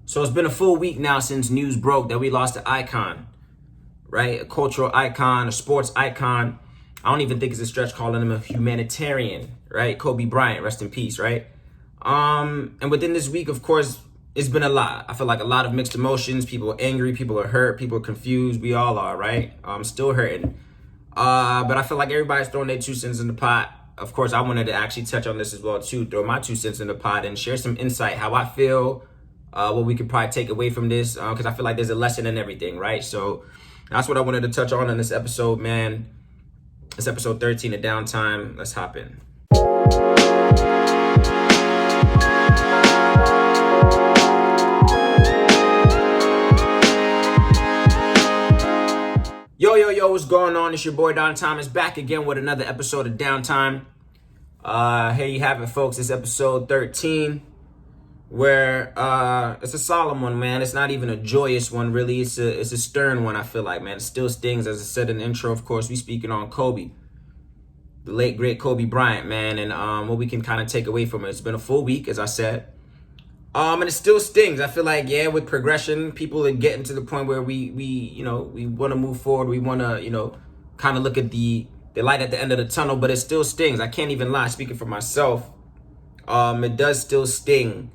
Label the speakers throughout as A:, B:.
A: So it's been a full week now since news broke that we lost an icon, right? A cultural icon, a sports icon. I don't even think it's a stretch calling him a humanitarian, right? Kobe Bryant, rest in peace, right? And within this week, of course, it's been a lot. I feel like a lot of mixed emotions. People are angry, people are hurt, people are confused. We all are, right? Still hurting. But I feel like everybody's throwing their 2 cents in the pot. Of course, I wanted to actually touch on this as well too, throw my 2 cents in the pot and share some insight, how I feel, what we could probably take away from this, because I feel like there's a lesson in everything, right? So that's what I wanted to touch on in this episode, man. It's episode 13 of Downtime. Let's hop in. Yo, what's going on? It's your boy Downtime is back again with another episode of Downtime. Here you have it, folks. It's episode 13, where it's a solemn one, man. It's not even a joyous one, really. It's a stern one, I feel like, man. It still stings. As I said in the intro, of course, we speaking on Kobe, the late, great Kobe Bryant, man, and what we can kind of take away from it. It's been a full week, as I said. And it still stings. I feel like, yeah, with progression, people are getting to the point where we want to move forward. We want to, kind of look at the light at the end of the tunnel, but it still stings. I can't even lie. Speaking for myself, it does still sting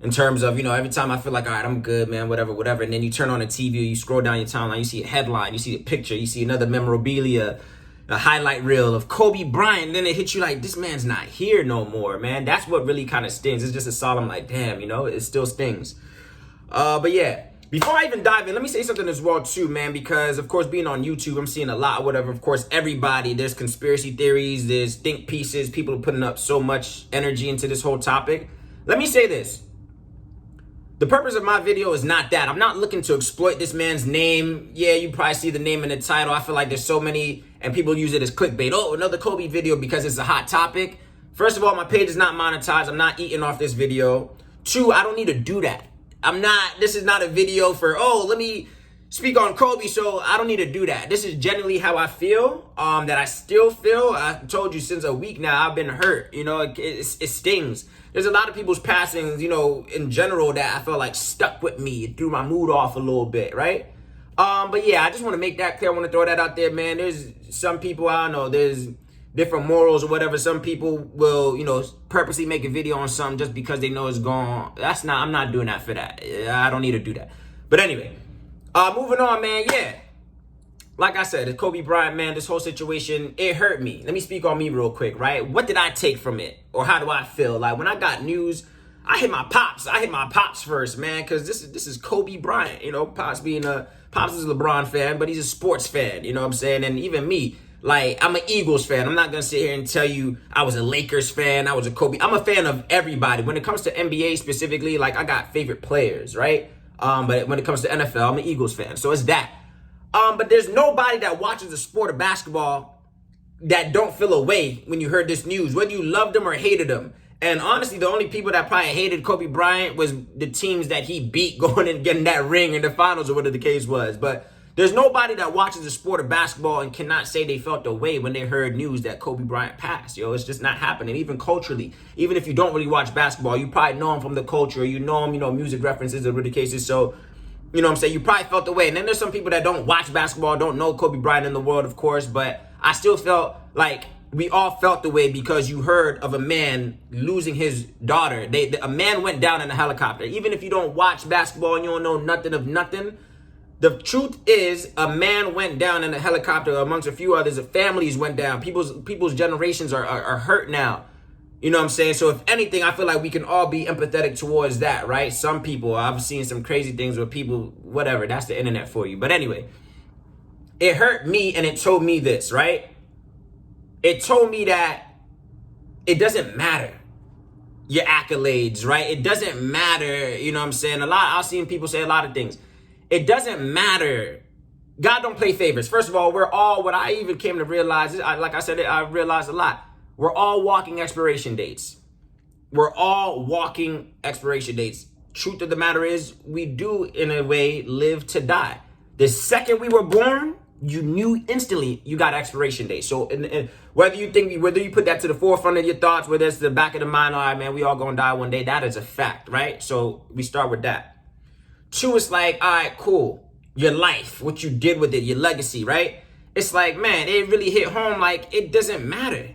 A: in terms of, every time I feel like, all right, I'm good, man, whatever. And then you turn on the TV, you scroll down your timeline, you see a headline, you see a picture, you see another memorabilia, a highlight reel of Kobe Bryant, and then it hits you like, this man's not here no more, man. That's what really kind of stings. It's just a solemn, like, damn, it still stings. But yeah, before I even dive in, let me say something as well too, man, because of course, being on YouTube, I'm seeing a lot, whatever. Of course, everybody, there's conspiracy theories, there's think pieces, people are putting up so much energy into this whole topic. Let me say this. The purpose of my video is not that. I'm not looking to exploit this man's name. Yeah, you probably see the name in the title. I feel like there's so many, and people use it as clickbait. Oh, another Kobe video because it's a hot topic. First of all, my page is not monetized. I'm not eating off this video. 2, I don't need to do that. This is not a video for, let me speak on Kobe, so I don't need to do that. This is generally how I feel, that I still feel. I told you since a week now, I've been hurt. It stings. There's a lot of people's passings, in general that I felt like stuck with me. It threw my mood off a little bit, right? But yeah, I just want to make that clear. I want to throw that out there, man. There's some people, I don't know, there's different morals or whatever. Some people will, purposely make a video on something just because they know it's gone. I'm not doing that for that. I don't need to do that. But anyway, moving on, man. Yeah. Like I said, it's Kobe Bryant, man, this whole situation, it hurt me. Let me speak on me real quick, right? What did I take from it? Or how do I feel? Like, when I got news, I hit my pops first, man, because this is Kobe Bryant. Pops is a LeBron fan, but he's a sports fan, you know what I'm saying? And even me, like, I'm an Eagles fan. I'm not going to sit here and tell you I was a Lakers fan, I was a Kobe. I'm a fan of everybody. When it comes to NBA specifically, like, I got favorite players, right? But when it comes to NFL, I'm an Eagles fan. So it's that. But there's nobody that watches the sport of basketball that don't feel a way when you heard this news, whether you loved him or hated him. And honestly, the only people that probably hated Kobe Bryant was the teams that he beat going and getting that ring in the finals or whatever the case was. But there's nobody that watches the sport of basketball and cannot say they felt the way when they heard news that Kobe Bryant passed. It's just not happening. Even culturally, even if you don't really watch basketball, you probably know him from the culture. You know him, music references or whatever the case is. So, you know what I'm saying? You probably felt the way. And then there's some people that don't watch basketball, don't know Kobe Bryant in the world, of course. But I still felt like we all felt the way because you heard of a man losing his daughter. A man went down in a helicopter. Even if you don't watch basketball and you don't know nothing of nothing, the truth is a man went down in a helicopter amongst a few others. Families went down. People's generations are hurt now. You know what I'm saying? So if anything, I feel like we can all be empathetic towards that, right? Some people, I've seen some crazy things with people, whatever, that's the internet for you. But anyway, it hurt me and it told me this, right? It told me that it doesn't matter your accolades, right? It doesn't matter, you know what I'm saying? I've seen people say a lot of things. It doesn't matter. God don't play favorites. First of all, we're all, what I even came to realize, like I said, I realized a lot. We're all walking expiration dates. We're all walking expiration dates. Truth of the matter is, we do, in a way, live to die. The second we were born, you knew instantly you got expiration date. So whether you put that to the forefront of your thoughts, whether it's the back of the mind, all right, man, we all gonna die one day, that is a fact, right? So we start with that. Two, it's like, all right, cool. Your life, what you did with it, your legacy, right? It's like, man, it really hit home. Like, it doesn't matter.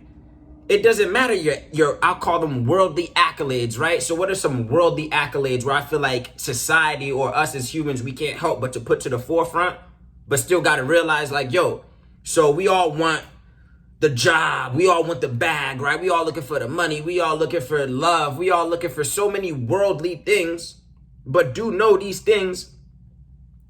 A: It doesn't matter your I'll call them worldly accolades, right? So what are some worldly accolades where I feel like society or us as humans, we can't help but to put to the forefront, but still got to realize like, yo, so we all want the job. We all want the bag, right? We all looking for the money. We all looking for love. We all looking for so many worldly things, but do know these things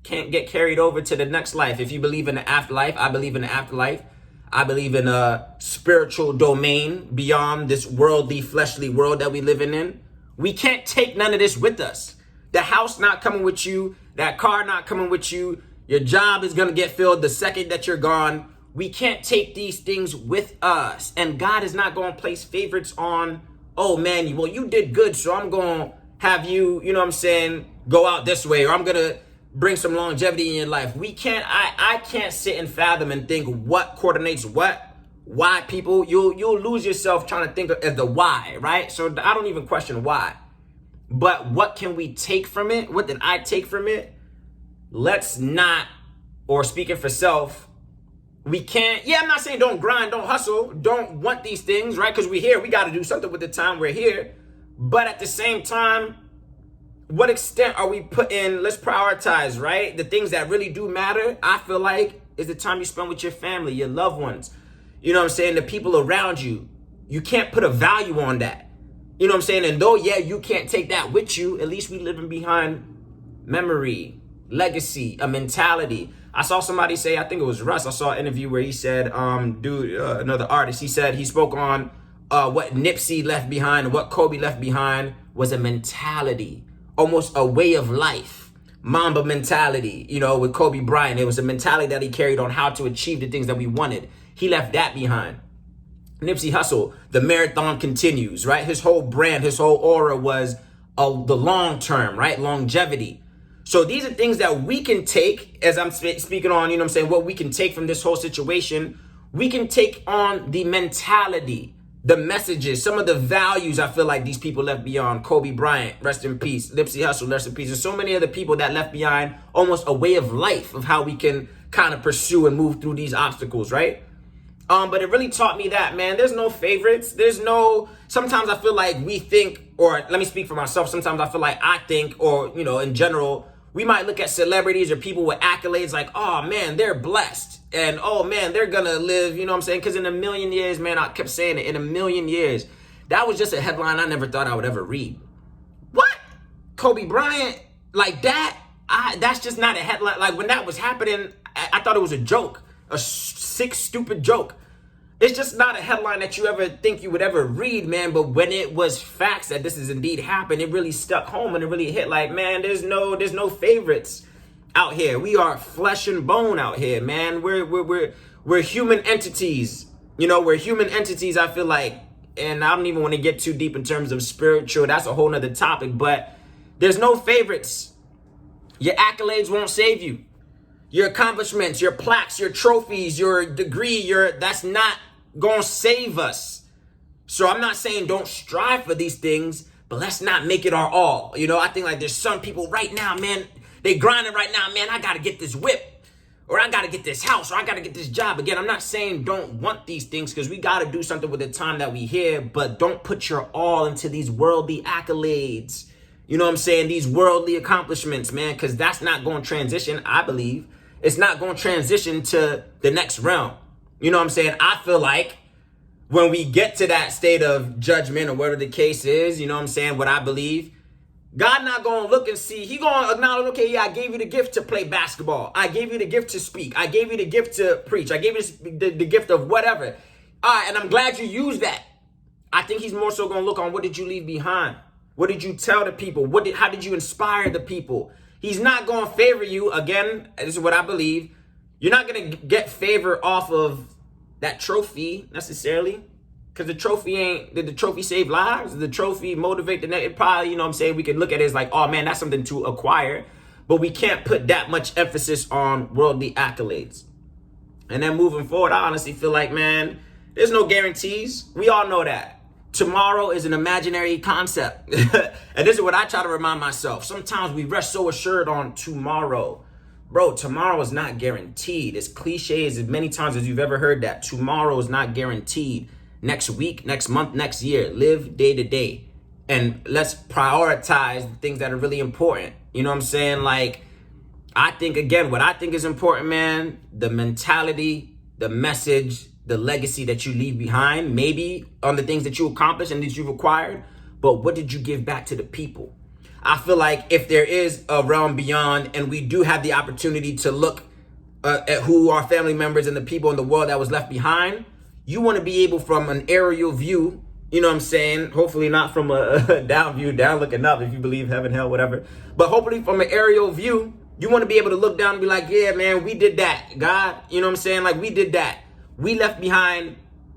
A: can't get carried over to the next life. If you believe in the afterlife, I believe in the afterlife. I believe in a spiritual domain beyond this worldly, fleshly world that we living in. We can't take none of this with us. The house not coming with you. That car not coming with you. Your job is going to get filled the second that you're gone. We can't take these things with us. And God is not going to place favorites on, oh man, well, you did good, so I'm going to have you, you know what I'm saying, go out this way, or I'm going to bring some longevity in your life. We can't, I can't sit and fathom and think what coordinates what, why people, you'll lose yourself trying to think of the why, right? So I don't even question why, but what can we take from it? What did I take from it? Let's not, or speaking for self, we can't, I'm not saying don't grind, don't hustle, don't want these things, right? Because we're here, we got to do something with the time we're here. But at the same time, what extent are we putting, let's prioritize, right? The things that really do matter, I feel like, is the time you spend with your family, your loved ones. You know what I'm saying? The people around you. You can't put a value on that. You know what I'm saying? And though, you can't take that with you, at least we living behind memory, legacy, a mentality. I saw somebody say, I think it was Russ, I saw an interview where he said, another artist, he spoke on what Nipsey left behind and what Kobe left behind was a mentality. Almost a way of life, Mamba mentality, with Kobe Bryant. It was a mentality that he carried on how to achieve the things that we wanted. He left that behind. Nipsey Hussle, the marathon continues, right? His whole brand, his whole aura was the long term, right? Longevity. So these are things that we can take, as I'm speaking on, what we can take from this whole situation. We can take on the mentality, the messages, some of the values I feel like these people left behind. Kobe Bryant, rest in peace. Nipsey Hussle, rest in peace. There's so many other people that left behind almost a way of life of how we can kind of pursue and move through these obstacles, right? But it really taught me that, man, there's no favorites. Sometimes I feel like we think, or let me speak for myself. Sometimes I feel like I think, or, in general, we might look at celebrities or people with accolades like, oh man, they're blessed. And oh man, they're gonna live, because in a million years, man, I kept saying it, in a million years, that was just a headline I never thought I would ever read. What? Kobe Bryant, like that? That's just not a headline. Like when that was happening, I thought it was a joke, a sick, stupid joke. It's just not a headline that you ever think you would ever read, man. But when it was facts that this is indeed happened, it really stuck home and it really hit like, man, there's no favorites out here. We are flesh and bone out here, man. We're human entities. We're human entities, I feel like. And I don't even want to get too deep in terms of spiritual. That's a whole nother topic. But there's no favorites. Your accolades won't save you. Your accomplishments, your plaques, your trophies, your degree, that's not going to save us. So I'm not saying don't strive for these things, but let's not make it our all. I think like there's some people right now, man, they grinding right now, man, I got to get this whip, or I got to get this house, or I got to get this job. Again, I'm not saying don't want these things, because we got to do something with the time that we here, but don't put your all into these worldly accolades. You know what I'm saying? These worldly accomplishments, man, because that's not going to transition, I believe. It's not going to transition to the next realm. You know what I'm saying? I feel like when we get to that state of judgment or whatever the case is, you know what I'm saying, what I believe, God not going to look and see. He going to acknowledge, okay, I gave you the gift to play basketball. I gave you the gift to speak. I gave you the gift to preach. I gave you the gift of whatever. All right, and I'm glad you used that. I think he's more so going to look on what did you leave behind? What did you tell the people? How did you inspire the people? He's not going to favor you. Again, this is what I believe. You're not going to get favor off of that trophy necessarily. Because did the trophy save lives? Did the trophy motivate the next? It probably, you know what I'm saying? We can look at it as like, oh man, that's something to acquire. But we can't put that much emphasis on worldly accolades. And then moving forward, I honestly feel like, man, there's no guarantees. We all know that. Tomorrow is an imaginary concept. And this is what I try to remind myself. Sometimes we rest so assured on tomorrow. Bro, tomorrow is not guaranteed. As cliche as many times as you've ever heard that, tomorrow is not guaranteed. Next week, next month, next year, live day to day. And let's prioritize the things that are really important. You know what I'm saying? Like, I think, again, what I think is important, man, the mentality, the message, the legacy that you leave behind, maybe on the things that you accomplished and that you've acquired, but what did you give back to the people? I feel like if there is a realm beyond and we do have the opportunity to look at who our family members and the people in the world that was left behind, you want to be able from an aerial view, you know what I'm saying? Hopefully not from a down view, down looking up if you believe heaven, hell, whatever. But hopefully from an aerial view, you want to be able to look down and be like, yeah, man, we did that. God, you know what I'm saying? Like, we did that. We left behind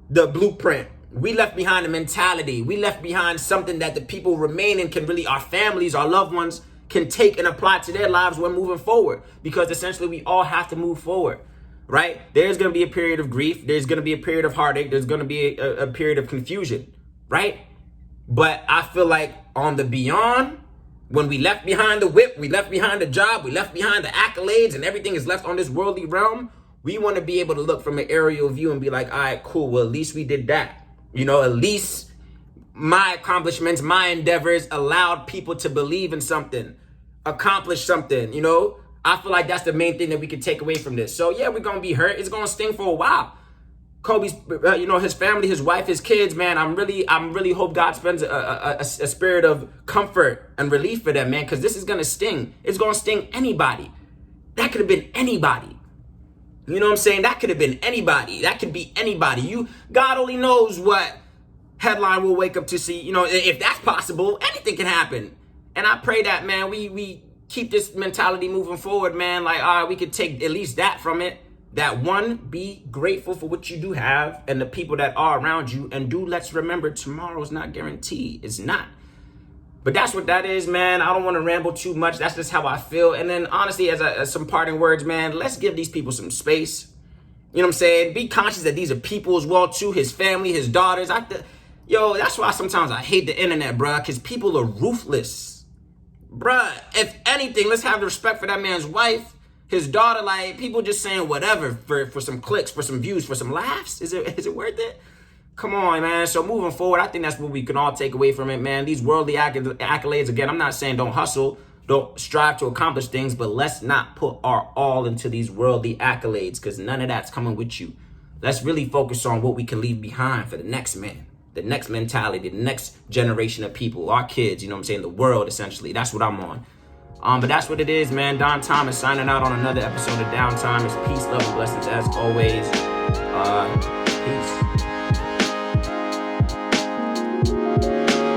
A: the blueprint. We left behind the mentality. We left behind something that the people remaining can really, our families, our loved ones, can take and apply to their lives when moving forward. Because essentially we all have to move forward, right? There's going to be a period of grief. There's going to be a period of heartache. There's going to be a period of confusion, right? But I feel like on the beyond, when we left behind the whip, we left behind the job, we left behind the accolades, and everything is left on this worldly realm, we want to be able to look from an aerial view and be like, all right, cool. Well, at least we did that. You know, at least my accomplishments, my endeavors allowed people to believe in something, accomplish something, you know? I feel like that's the main thing that we can take away from this. So yeah, we're going to be hurt. It's going to sting for a while. Kobe's, his family, his wife, his kids, man, I'm really hope God spends a spirit of comfort and relief for them, man, because this is going to sting. It's going to sting anybody. That could have been anybody. You know what I'm saying? That could have been anybody. That could be anybody. God only knows what headline we'll wake up to see. You know, if that's possible, anything can happen. And I pray that, man, we keep this mentality moving forward, man. Like, all right, we could take at least that from it. That one, be grateful for what you do have and the people that are around you. And let's remember, tomorrow's not guaranteed. It's not. But that's what that is, man. I don't want to ramble too much. That's just how I feel. And then honestly, as some parting words, man, let's give these people some space. You know what I'm saying? Be conscious that these are people as well, too. His family, his daughters. That's why sometimes I hate the internet, bruh, because people are ruthless. Bruh, if anything, let's have respect for that man's wife, his daughter. Like, people just saying whatever for some clicks, for some views, for some laughs. Is it worth it? Come on, man. So moving forward, I think that's what we can all take away from it, man. These worldly accolades, again, I'm not saying don't hustle, don't strive to accomplish things, but let's not put our all into these worldly accolades, because none of that's coming with you. Let's really focus on what we can leave behind for the next man, the next mentality, the next generation of people, our kids, you know what I'm saying, the world, essentially. That's what I'm on. But that's what it is, man. Don Thomas signing out on another episode of Downtime. It's peace, love, and blessings as always. Peace.